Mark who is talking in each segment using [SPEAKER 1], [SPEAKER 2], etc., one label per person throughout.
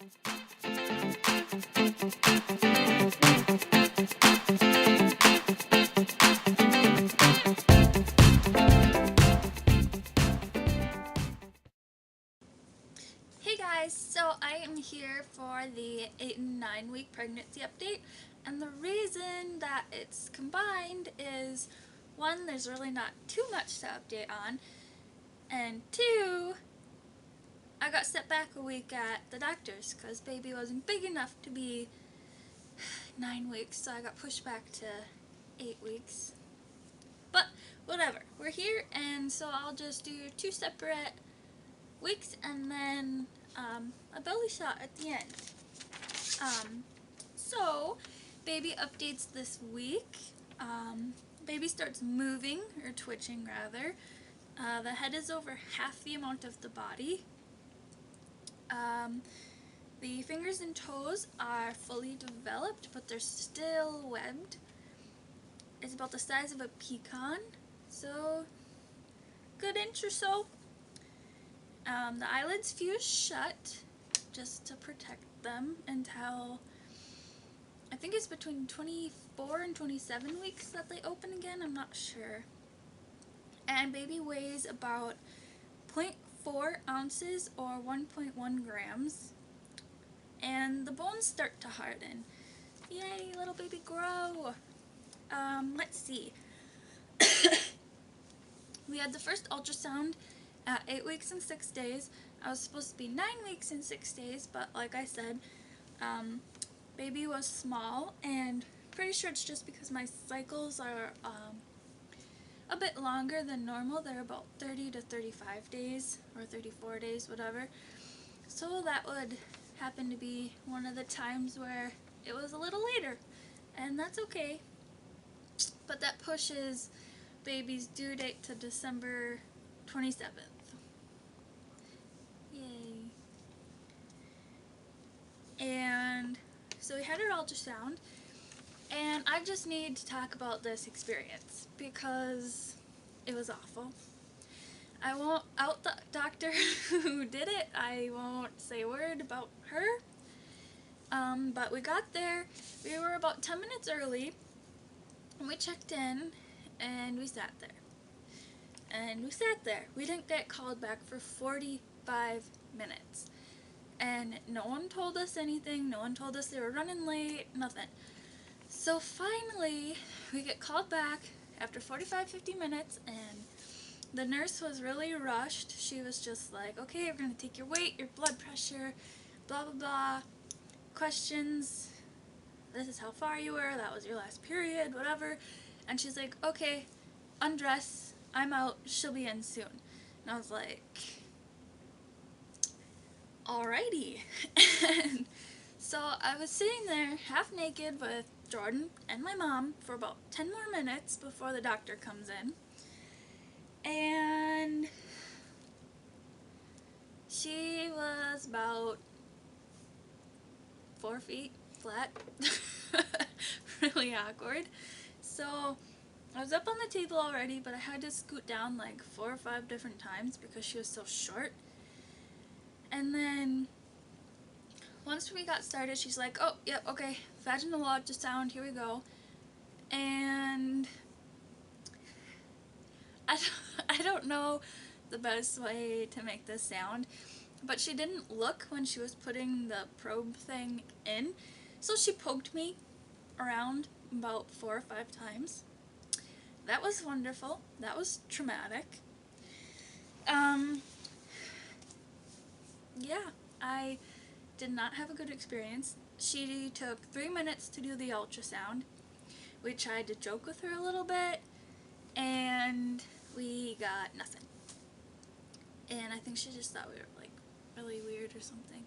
[SPEAKER 1] Hey guys, so I am here for the 8 and 9 week pregnancy update, and the reason that it's combined is one, there's really not too much to update on, and two, I got set back a week at the doctor's because baby wasn't big enough to be 9 weeks, so I got pushed back to 8 weeks. But whatever, we're here, and so I'll just do 2 separate weeks and then a belly shot at the end. So baby updates this week. Baby starts moving, or twitching rather. The head is over half the amount of the body. The fingers and toes are fully developed, but they're still webbed. It's about the size of a pecan, so good inch or so. The eyelids fuse shut just to protect them until I think it's between 24 and 27 weeks that they open again. I'm not sure. And baby weighs about 0.4 ounces or 1.1 grams. And the bones start to harden. Yay, little baby grow. Let's see. We had the first ultrasound at 8 weeks and 6 days. I was supposed to be 9 weeks and 6 days, but like I said, baby was small, and pretty sure it's just because my cycles are a bit longer than normal. They're about 30 to 35 days, or 34 days, whatever. So that would happen to be one of the times where it was a little later, and that's okay. But that pushes baby's due date to December 27th. Yay. And so we had our ultrasound, and I just need to talk about this experience because it was awful. I won't out the doctor who did it. I won't say a word about her. But we got there. We were about 10 minutes early, and we checked in, and we sat there. And we sat there. We didn't get called back for 45 minutes. And no one told us anything. No one told us they were running late. Nothing. So finally, we get called back after 45-50 minutes, and the nurse was really rushed. She was just like, okay, we're going to take your weight, your blood pressure, blah, blah, blah. Questions. This is how far you were. That was your last period, whatever. And she's like, okay, undress. I'm out. She'll be in soon. And I was like, alrighty. And so I was sitting there half naked with Jordan and my mom for about 10 more minutes before the doctor comes in. And she was about 4 feet flat. Really awkward. So I was up on the table already, but I had to scoot down like 4 or 5 different times because she was so short. And then once we got started, she's like, oh, yep, okay, vaginal ultrasound, here we go. And I don't know the best way to make this sound, but she didn't look when she was putting the probe thing in, so she poked me around about 4 or 5 times. That was wonderful. That was traumatic. Yeah, I did not have a good experience. She took 3 minutes to do the ultrasound. We tried to joke with her a little bit, and we got nothing. And I think she just thought we were like really weird or something.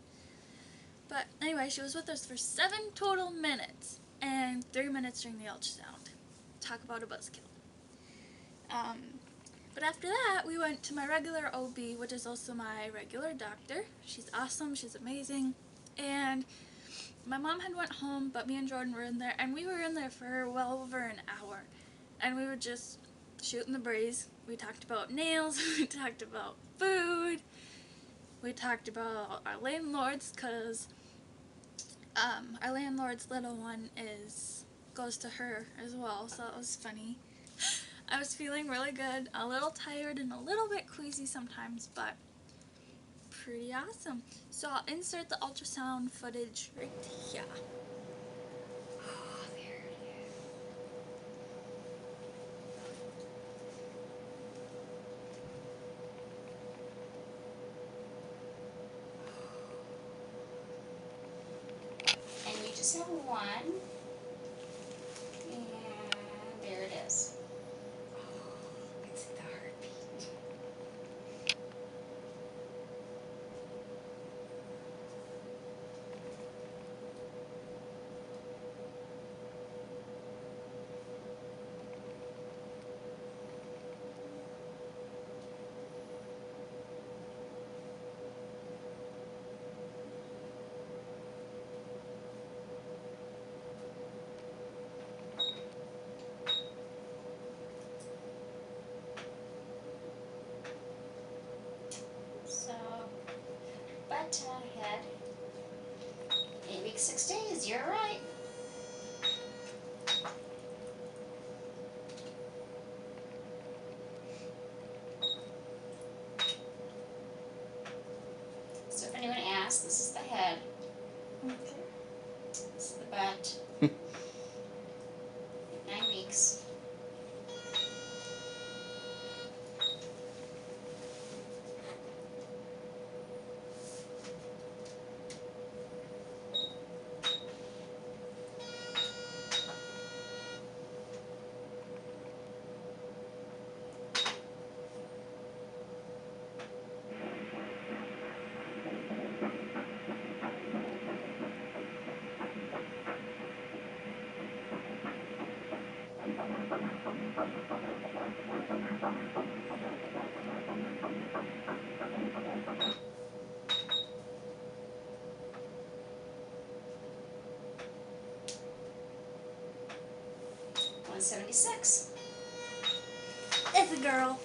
[SPEAKER 1] But anyway, she was with us for 7 total minutes and 3 minutes during the ultrasound. Talk about a buzzkill. But after that, we went to my regular OB, which is also my regular doctor. She's awesome, she's amazing. And my mom had went home, but me and Jordan were in there, and we were in there for well over an hour. And we were just shooting the breeze. We talked about nails, we talked about food, we talked about our landlords, because our landlord's little one goes to her as well, so it was funny. I was feeling really good, a little tired and a little bit queasy sometimes, but pretty awesome. So I'll insert the ultrasound footage right here.
[SPEAKER 2] Oh, there it is. And you just have one. And there it is. Oh, it's the heartbeat. So, but head, 8 weeks, 6 days, you're right. So if anyone asks, this is the head,
[SPEAKER 1] Okay.
[SPEAKER 2] this is the butt, 9 weeks. $176.
[SPEAKER 1] It's a girl.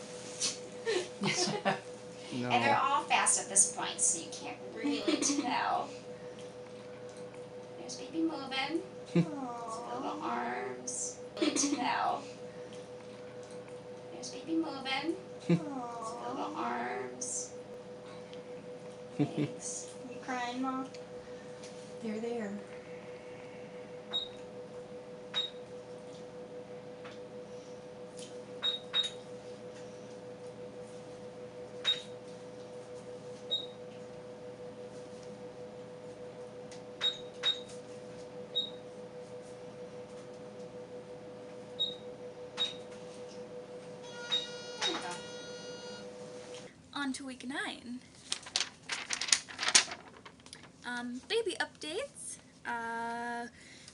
[SPEAKER 3] No.
[SPEAKER 2] And they're all fast at this point, so you can't really tell. There's baby moving. Little arms. Really tell. There's baby moving. Little arms. Legs.
[SPEAKER 1] You crying, Mom?
[SPEAKER 4] They're there.
[SPEAKER 2] There you go.
[SPEAKER 1] On to week 9. Baby updates.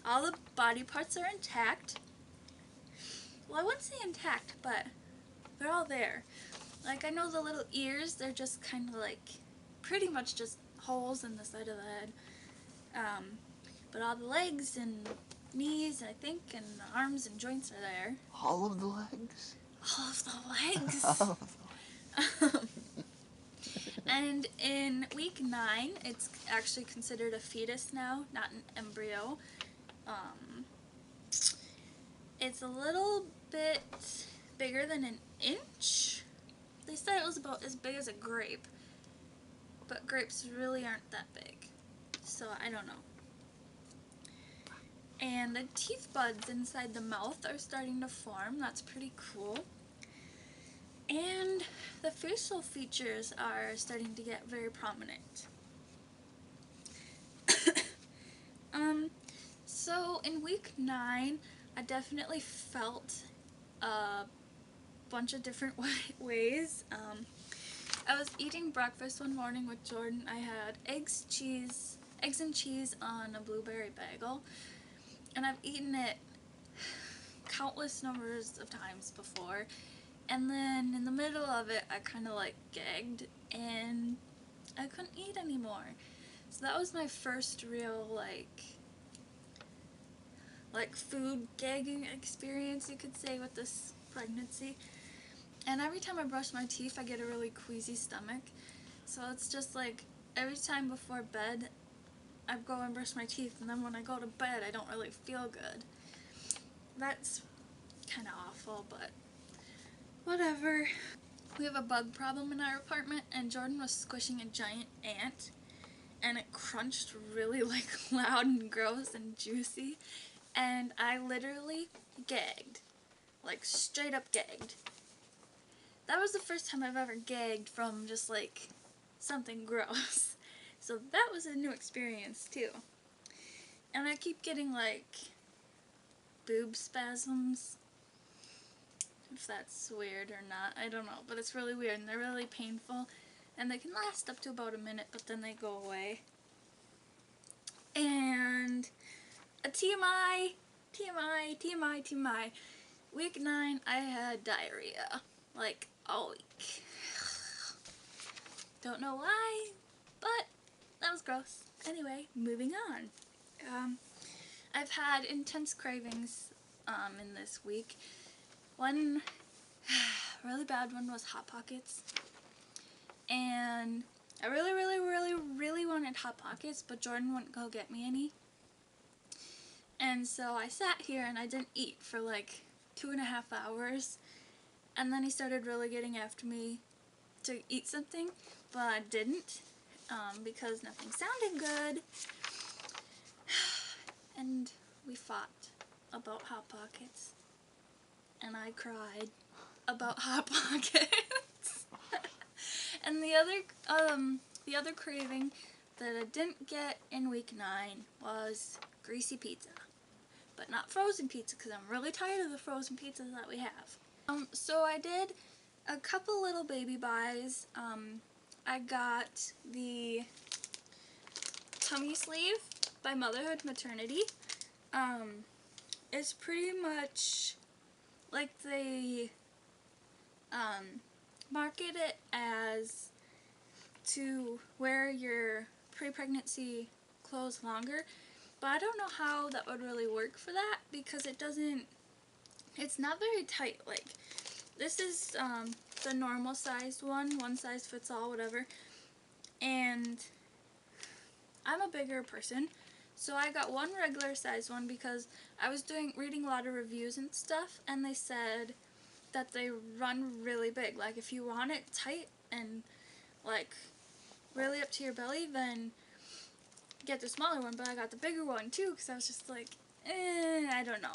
[SPEAKER 1] All the body parts are intact. Well, I wouldn't say intact, but they're all there. Like, I know the little ears, they're just kind of like, pretty much just holes in the side of the head. But all the legs and knees, I think, and the arms and joints are there.
[SPEAKER 3] All of the legs?
[SPEAKER 1] All of the legs.
[SPEAKER 3] All of them.
[SPEAKER 1] And in week 9, it's actually considered a fetus now, not an embryo. It's a little bit bigger than an inch. They said it was about as big as a grape, but grapes really aren't that big, so I don't know. And the teeth buds inside the mouth are starting to form. That's pretty cool. And the facial features are starting to get very prominent. So in week 9, I definitely felt a bunch of different ways. I was eating breakfast one morning with Jordan. I had eggs and cheese on a blueberry bagel, and I've eaten it countless numbers of times before. And then in the middle of it, I kind of like gagged and I couldn't eat anymore. So that was my first real like food gagging experience, you could say, with this pregnancy. And every time I brush my teeth, I get a really queasy stomach. So it's just like every time before bed, I go and brush my teeth, and then when I go to bed, I don't really feel good. That's kind of awful, but whatever. We have a bug problem in our apartment, and Jordan was squishing a giant ant, and it crunched really like loud and gross and juicy, and I literally gagged, like straight up gagged. That was the first time I've ever gagged from just like something gross. So that was a new experience too. And I keep getting like boob spasms. If that's weird or not, I don't know, but it's really weird and they're really painful, and they can last up to about a minute, but then they go away. And a TMI, week 9 I had diarrhea, like all week. Don't know why, but that was gross. Anyway, moving on. I've had intense cravings in this week. One really bad one was Hot Pockets, and I really wanted Hot Pockets, but Jordan wouldn't go get me any, and so I sat here and I didn't eat for like 2.5 hours, and then he started really getting after me to eat something, but I didn't, because nothing sounded good, and we fought about Hot Pockets. And I cried about Hot Pockets. And the other craving that I didn't get in week 9 was greasy pizza, but not frozen pizza, because I'm really tired of the frozen pizzas that we have. So I did a couple little baby buys. I got the tummy sleeve by Motherhood Maternity. It's pretty much like they market it as to wear your pre-pregnancy clothes longer, but I don't know how that would really work for that, because it's not very tight. Like, this is the normal sized one size fits all, whatever, and I'm a bigger person, so I got one regular size one because I was reading a lot of reviews and stuff, and they said that they run really big. Like, if you want it tight and like really up to your belly, then get the smaller one, but I got the bigger one too, because I was just like, I don't know.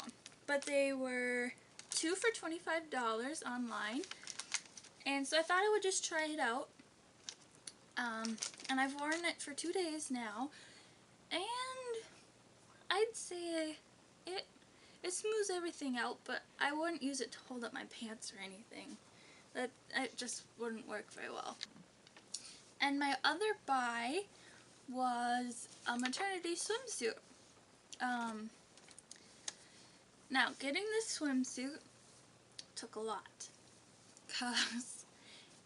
[SPEAKER 1] But they were 2 for $25 online, and so I thought I would just try it out. And I've worn it for 2 days now, and I'd say it smooths everything out, but I wouldn't use it to hold up my pants or anything. It just wouldn't work very well. And my other buy was a maternity swimsuit. Now, getting this swimsuit took a lot, because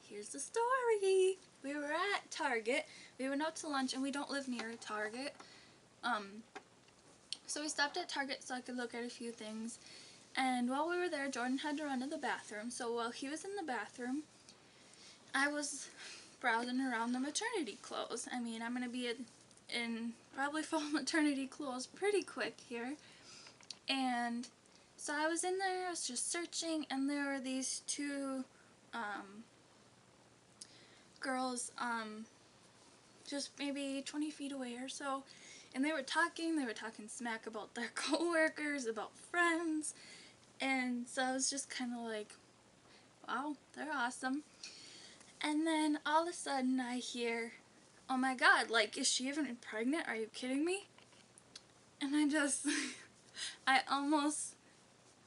[SPEAKER 1] here's the story. We were at Target. We went out to lunch, and we don't live near a Target. So we stopped at Target so I could look at a few things. And while we were there, Jordan had to run to the bathroom. So while he was in the bathroom, I was browsing around the maternity clothes. I mean, I'm going to be in probably full maternity clothes pretty quick here. And so I was in there, I was just searching, and there were these two girls just maybe 20 feet away or so, and they were talking smack about their coworkers, about friends, and so I was just kind of like, wow, they're awesome. And then all of a sudden I hear, oh my god, like, is she even pregnant? Are you kidding me? And I almost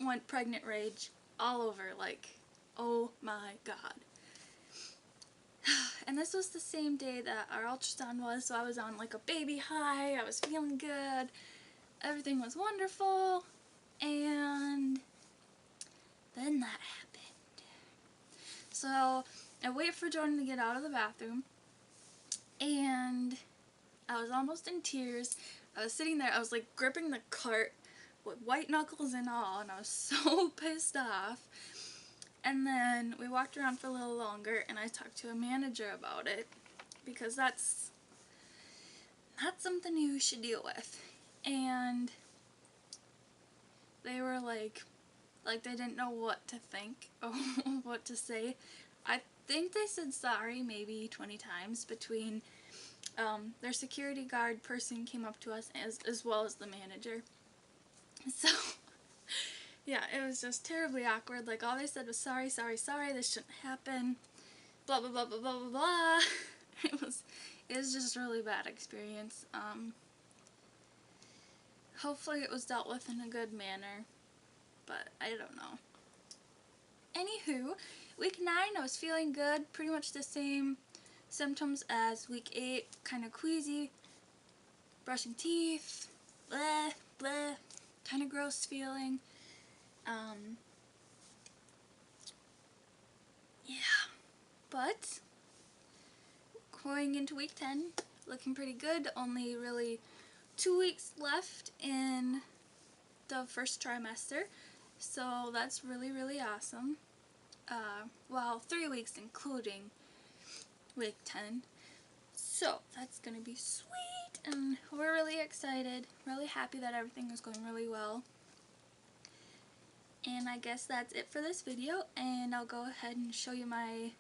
[SPEAKER 1] went pregnant rage all over, like, oh my god. And this was the same day that our ultrasound was, so I was on like a baby high, I was feeling good, everything was wonderful, and then that happened. So I wait for Jordan to get out of the bathroom, and I was almost in tears. I was sitting there, I was like gripping the cart with white knuckles and all, and I was so pissed off. And then we walked around for a little longer, and I talked to a manager about it, because that's that's something you should deal with. And they were like they didn't know what to think or what to say. I think they said sorry maybe 20 times between their security guard person came up to us as well as the manager. So yeah, it was just terribly awkward. Like, all they said was sorry, sorry, sorry, this shouldn't happen, blah blah blah blah blah blah blah. It was just a really bad experience. Hopefully it was dealt with in a good manner, but I don't know. Anywho, week 9 I was feeling good, pretty much the same symptoms as week 8, kind of queasy, brushing teeth, bleh, bleh, kind of gross feeling. Yeah, but going into week 10, looking pretty good. Only really 2 weeks left in the first trimester, so that's really, really awesome. Well, 3 weeks including week 10. So that's gonna be sweet, and we're really excited, really happy that everything is going really well. And I guess that's it for this video, and I'll go ahead and show you my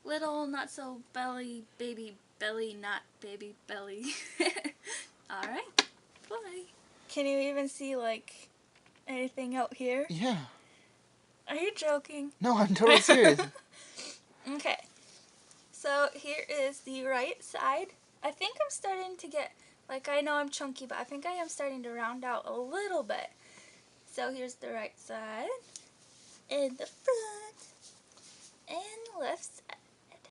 [SPEAKER 1] little not so baby belly, not baby belly. Alright, bye. Can you even see like anything out here?
[SPEAKER 3] Yeah.
[SPEAKER 1] Are you joking?
[SPEAKER 3] No, I'm totally serious.
[SPEAKER 1] Okay, so here is the right side. I think I'm starting to get, like, I know I'm chunky, but I think I am starting to round out a little bit. So here's the right side, and the front, and the left